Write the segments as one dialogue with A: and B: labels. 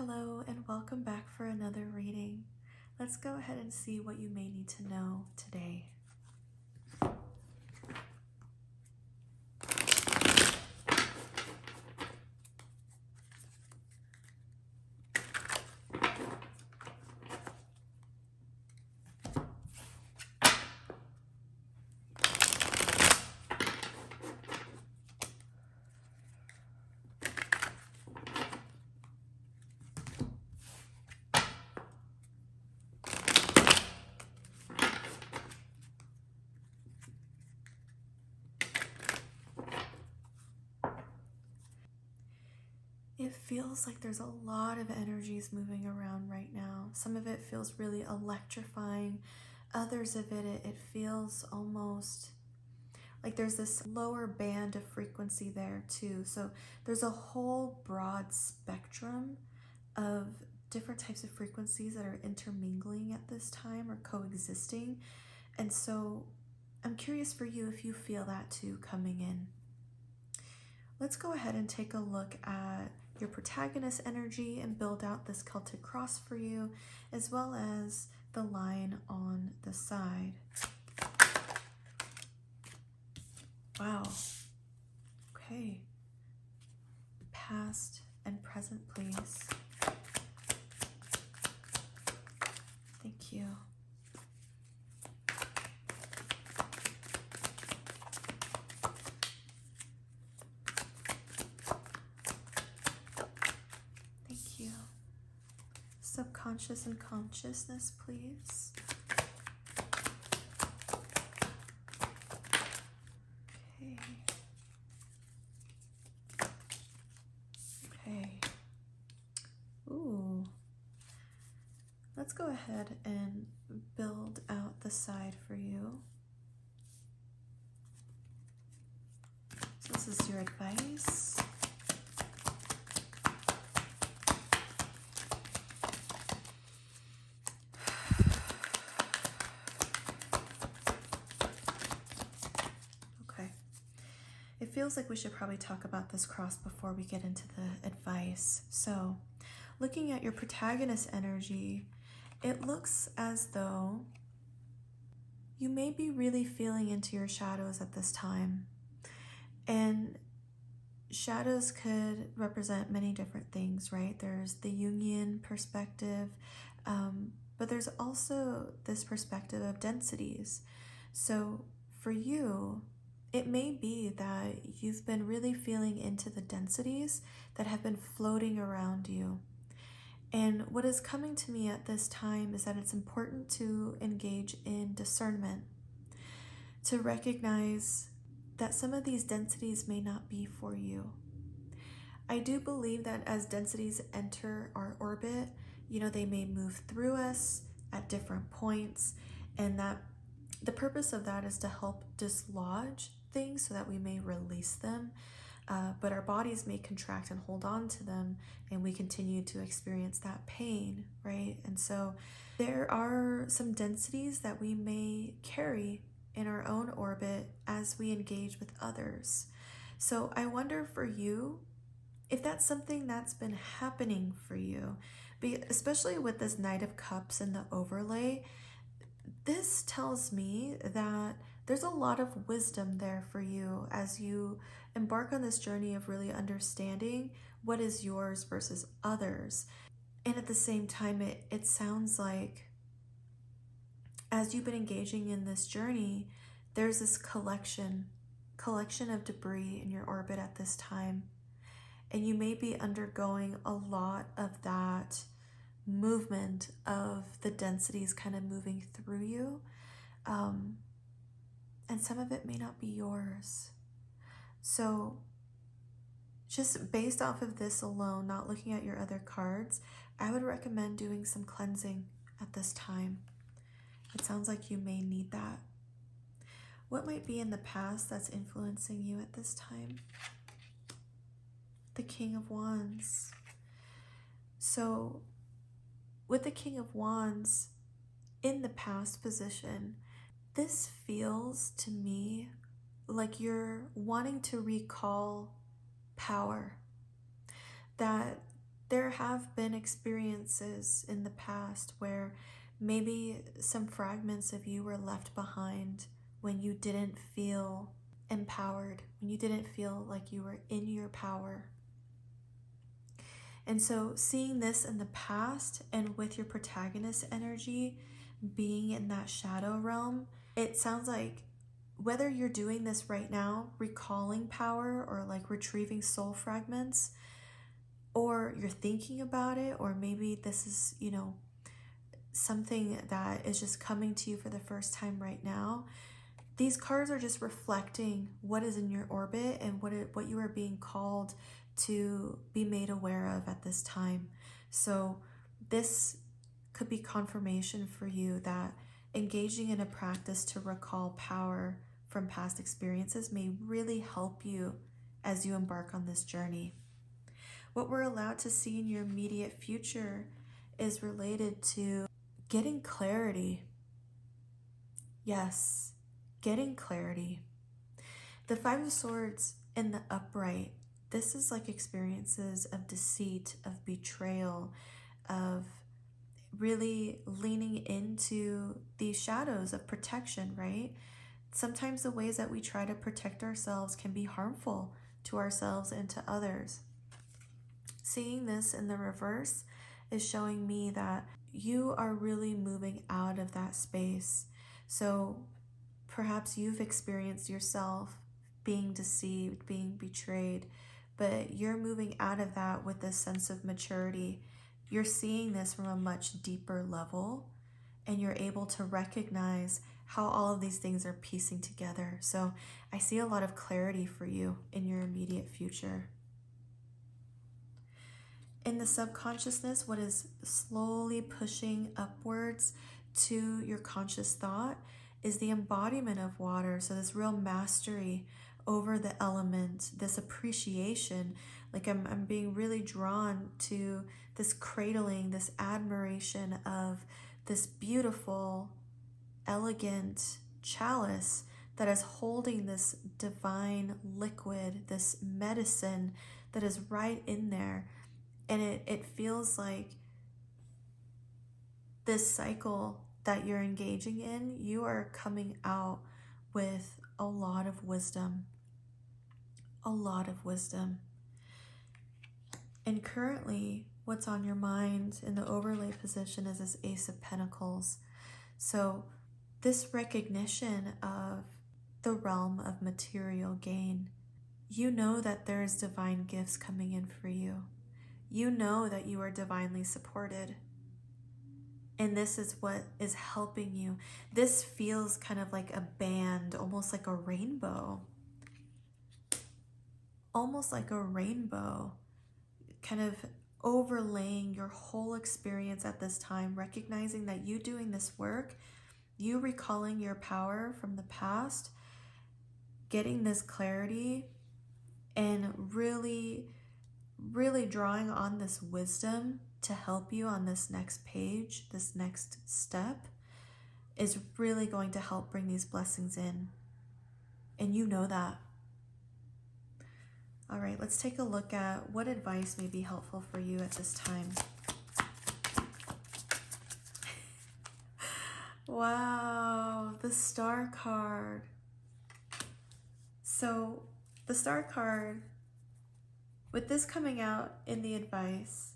A: Hello and welcome back for another reading. Let's go ahead and see what you may need to know today. It feels like there's a lot of energies moving around right now. Some of it feels really electrifying. Others of it feels almost like there's this lower band of frequency there too. So there's a whole broad spectrum of different types of frequencies that are intermingling at this time or coexisting. And so I'm curious for you if you feel that too coming in. Let's go ahead and take a look at your protagonist energy and build out this Celtic cross for you, as well as the line on the side. Wow. Okay. Past and present, please. Thank you. Thank you. Subconscious and consciousness, please. Okay. Okay. Ooh. Let's go ahead and build out the side for you. So this is your advice. Okay. It feels like we should probably talk about this cross before we get into the advice. So, looking at your protagonist energy, it looks as though you may be really feeling into your shadows at this time. And shadows could represent many different things, right? There's the Jungian perspective, but there's also this perspective of densities. So for you, it may be that you've been really feeling into the densities that have been floating around you. And what is coming to me at this time is that it's important to engage in discernment, to recognize that some of these densities may not be for you. I do believe that as densities enter our orbit, they may move through us at different points, and that the purpose of that is to help dislodge things so that we may release them. But our bodies may contract and hold on to them, and we continue to experience that pain, right? And so there are some densities that we may carry in our own orbit as we engage with others. So I wonder for you if that's something that's been happening for you, especially with this Knight of Cups and the overlay. This tells me that there's a lot of wisdom there for you as you embark on this journey of really understanding what is yours versus others. And at the same time, it sounds like as you've been engaging in this journey, there's this collection of debris in your orbit at this time. And you may be undergoing a lot of that movement of the densities kind of moving through you. And some of it may not be yours. So just based off of this alone, not looking at your other cards, I would recommend doing some cleansing at this time. It sounds like you may need that. What might be in the past that's influencing you at this time? The King of Wands. So with the King of Wands in the past position, this feels to me like you're wanting to recall power. That there have been experiences in the past where maybe some fragments of you were left behind when you didn't feel empowered, when you didn't feel like you were in your power. And so seeing this in the past and with your protagonist energy being in that shadow realm, it sounds like whether you're doing this right now, recalling power or like retrieving soul fragments, or you're thinking about it, or maybe this is, something that is just coming to you for the first time right now. These cards are just reflecting what is in your orbit and what you are being called to be made aware of at this time. So this could be confirmation for you that engaging in a practice to recall power from past experiences may really help you as you embark on this journey. What we're allowed to see in your immediate future is related to getting clarity. Yes, getting clarity. The Five of Swords in the upright, this is like experiences of deceit, of betrayal, of really leaning into these shadows of protection, right? Sometimes the ways that we try to protect ourselves can be harmful to ourselves and to others. Seeing this in the reverse is showing me that you are really moving out of that space. So perhaps you've experienced yourself being deceived, being betrayed, but you're moving out of that with this sense of maturity. You're seeing this from a much deeper level, and you're able to recognize how all of these things are piecing together. So I see a lot of clarity for you in your immediate future. In the subconsciousness, what is slowly pushing upwards to your conscious thought is the embodiment of water. So this real mastery over the element, this appreciation, like I'm being really drawn to this cradling, this admiration of this beautiful, elegant chalice that is holding this divine liquid, this medicine that is right in there. And it feels like this cycle that you're engaging in, you are coming out with a lot of wisdom. A lot of wisdom. And currently, what's on your mind in the overlay position is this Ace of Pentacles. So this recognition of the realm of material gain, you know that there's divine gifts coming in for you. You know that you are divinely supported. And this is what is helping you. This feels kind of like a band, almost like a rainbow. Almost like a rainbow, kind of overlaying your whole experience at this time, recognizing that you doing this work, you recalling your power from the past, getting this clarity, and really drawing on this wisdom to help you on this next page, this next step, is really going to help bring these blessings in. And you know that. All right, let's take a look at what advice may be helpful for you at this time. Wow, the Star card. So the Star card, with this coming out in the advice,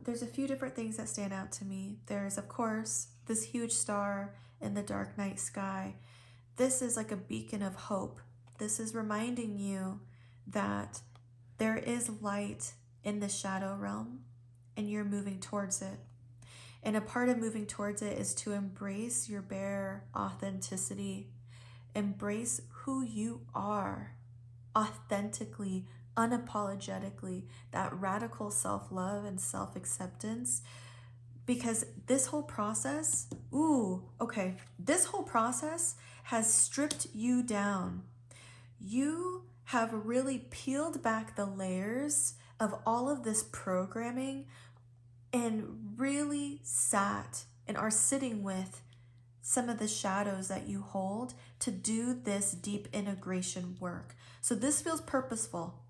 A: there's a few different things that stand out to me. There's, of course, this huge star in the dark night sky. This is like a beacon of hope. This is reminding you that there is light in the shadow realm and you're moving towards it. And a part of moving towards it is to embrace your bare authenticity. Embrace who you are authentically, unapologetically, that radical self-love and self-acceptance. Because this whole process, this whole process has stripped you down. You have really peeled back the layers of all of this programming and really sat and are sitting with some of the shadows that you hold to do this deep integration work. So this feels purposeful.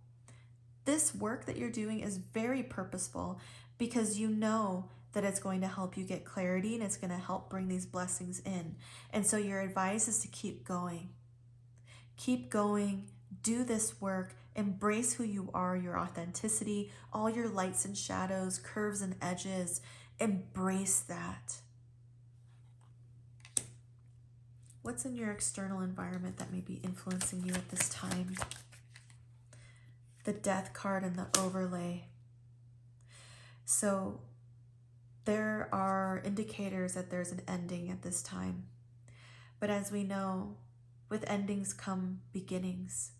A: This work that you're doing is very purposeful because you know that it's going to help you get clarity and it's going to help bring these blessings in. And so your advice is to keep going. Keep going, do this work, embrace who you are, your authenticity, all your lights and shadows, curves and edges. Embrace that. What's in your external environment that may be influencing you at this time? The Death card and the overlay. So there are indicators that there's an ending at this time. But as we know, with endings come beginnings.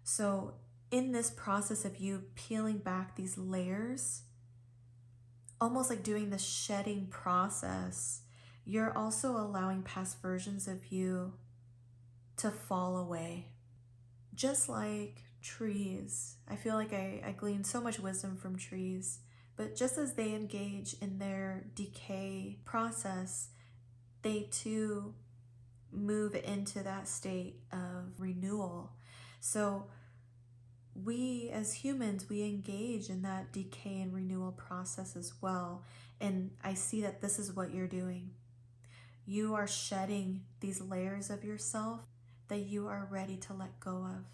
A: So in this process of you peeling back these layers, almost like doing the shedding process, you're also allowing past versions of you to fall away. Just like trees, I feel like I glean so much wisdom from trees, but just as they engage in their decay process, they too move into that state of renewal. So we as humans, we engage in that decay and renewal process as well. And I see that this is what you're doing. You are shedding these layers of yourself that you are ready to let go of.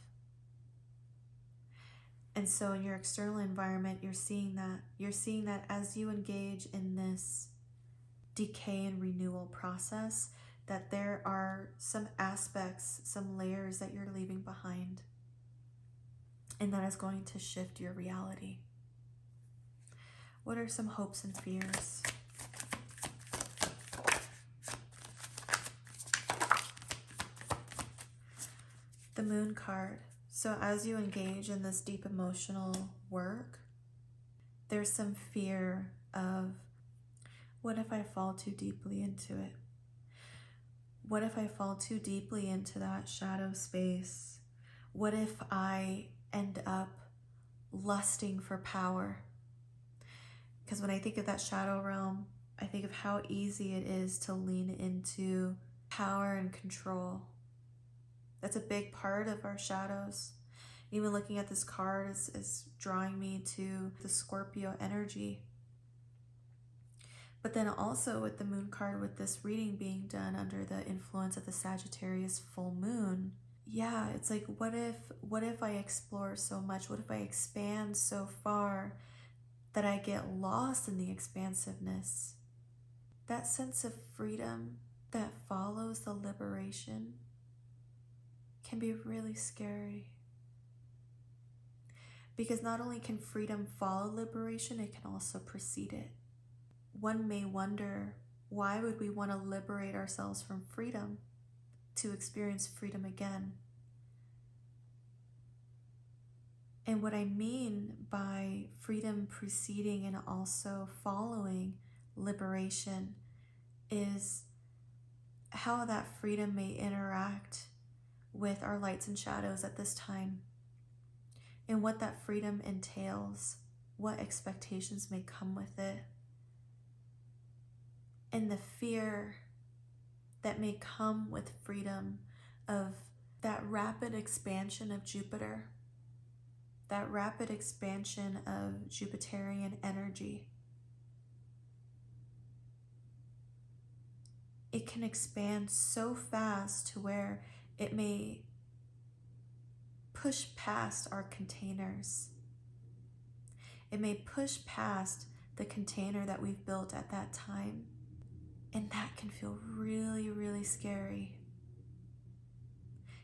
A: And so in your external environment, you're seeing that. You're seeing that as you engage in this decay and renewal process, that there are some aspects, some layers that you're leaving behind. And that is going to shift your reality. What are some hopes and fears? The Moon card. So as you engage in this deep emotional work, there's some fear of, what if I fall too deeply into it? What if I fall too deeply into that shadow space? What if I end up lusting for power? Because when I think of that shadow realm, I think of how easy it is to lean into power and control. That's a big part of our shadows. Even looking at this card is drawing me to the Scorpio energy. But then also with the Moon card, with this reading being done under the influence of the Sagittarius full moon, yeah, it's like, what if I explore so much? What if I expand so far that I get lost in the expansiveness? That sense of freedom that follows the liberation can be really scary. Because not only can freedom follow liberation, it can also precede it. One may wonder, why would we want to liberate ourselves from freedom to experience freedom again? And what I mean by freedom preceding and also following liberation is how that freedom may interact with our lights and shadows at this time, and what that freedom entails, what expectations may come with it, and the fear that may come with freedom of that rapid expansion of Jupiter, that rapid expansion of Jupiterian energy. It can expand so fast to where it may push past our containers. It may push past the container that we've built at that time. And that can feel really, really scary.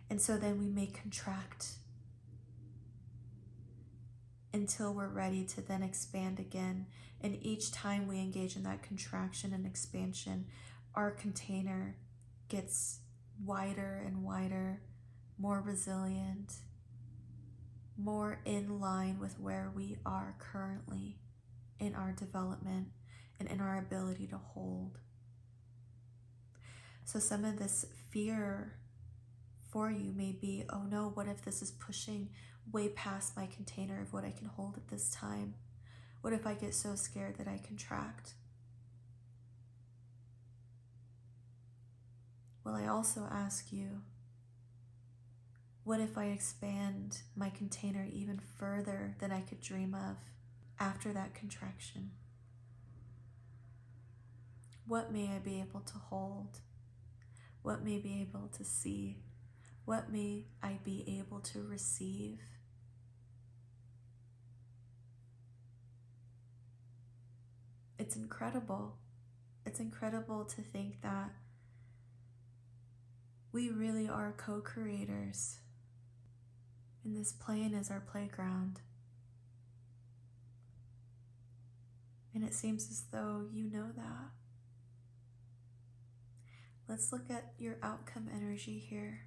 A: And so then we may contract until we're ready to then expand again. And each time we engage in that contraction and expansion, our container gets wider and wider, more resilient, more in line with where we are currently in our development and in our ability to hold. So some of this fear for you may be, oh no, what if this is pushing way past my container of what I can hold at this time? What if I get so scared that I contract? Well, I also ask you, What if I expand my container even further than I could dream of after that contraction? What may I be able to hold? What may I be able to see? What may I be able to receive? It's incredible. It's incredible to think that we really are co-creators, and this plane is our playground. And it seems as though you know that. Let's look at your outcome energy here.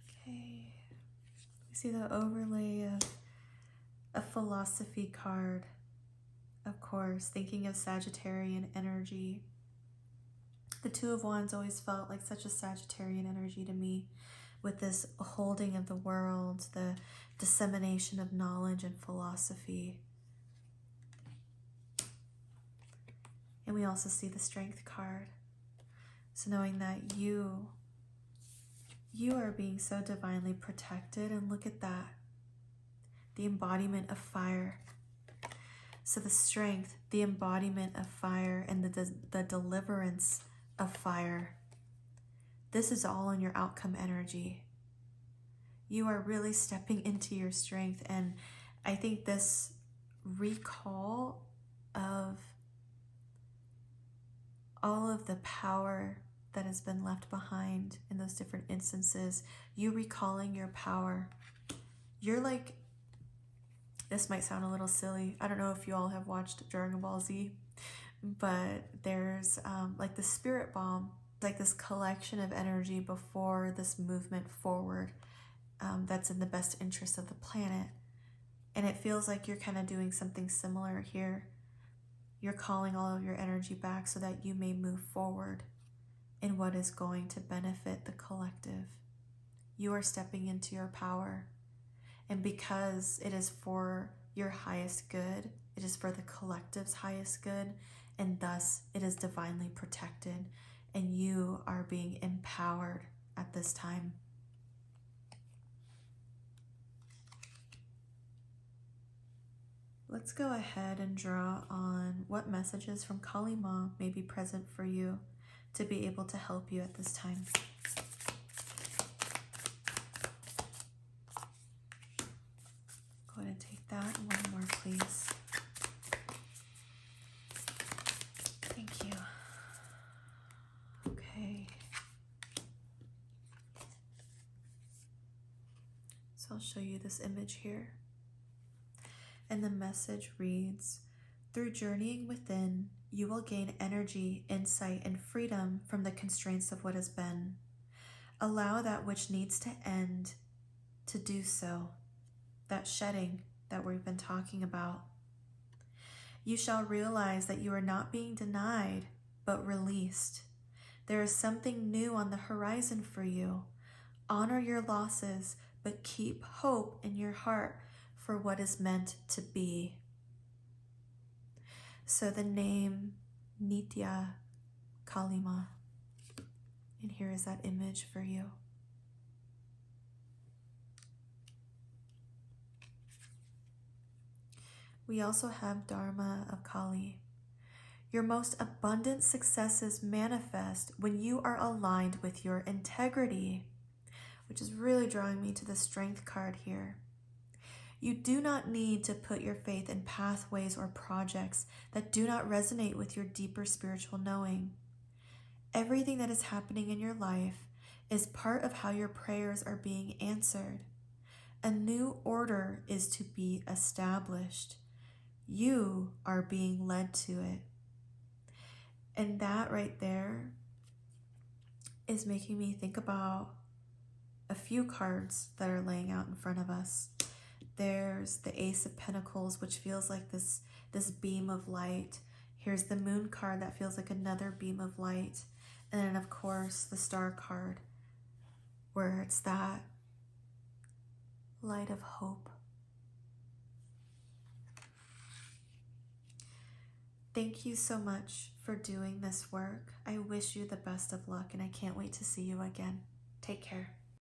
A: Okay. We see the overlay of a philosophy card. Of course, thinking of Sagittarian energy. The Two of Wands always felt like such a Sagittarian energy to me, with this holding of the world, the dissemination of knowledge and philosophy. And we also see the Strength card. So knowing that you are being so divinely protected, and look at that, the embodiment of fire. So the strength, the embodiment of fire, and the deliverance of fire. This is all in your outcome energy. You are really stepping into your strength, and I think this recall of all of the power that has been left behind in those different instances, you recalling your power. You're like, this might sound a little silly. I don't know if you all have watched Dragon Ball Z, but there's like the spirit bomb, like this collection of energy before this movement forward that's in the best interest of the planet. And it feels like you're kind of doing something similar here. You're calling all of your energy back so that you may move forward in what is going to benefit the collective. You are stepping into your power. And because it is for your highest good, it is for the collective's highest good, and thus it is divinely protected, and you are being empowered at this time. Let's go ahead and draw on what messages from Kali Ma may be present for you to be able to help you at this time. Go ahead and take that. One more, please. Thank you. Okay. So I'll show you this image here. And the message reads, through journeying within, you will gain energy, insight, and freedom from the constraints of what has been. Allow that which needs to end to do so. That shedding that we've been talking about. You shall realize that you are not being denied, but released. There is something new on the horizon for you. Honor your losses, but keep hope in your heart for what is meant to be. So the name Nitya Kali Ma. And here is that image for you. We also have Dharma of Kali. Your most abundant successes manifest when you are aligned with your integrity, which is really drawing me to the Strength card here. You do not need to put your faith in pathways or projects that do not resonate with your deeper spiritual knowing. Everything that is happening in your life is part of how your prayers are being answered. A new order is to be established. You are being led to it. And that right there is making me think about a few cards that are laying out in front of us. There's the Ace of Pentacles, which feels like this beam of light. Here's the Moon card that feels like another beam of light. And then, of course, the Star card, where it's that light of hope Thank you so much for doing this work. I wish you the best of luck, and I can't wait to see you again. Take care.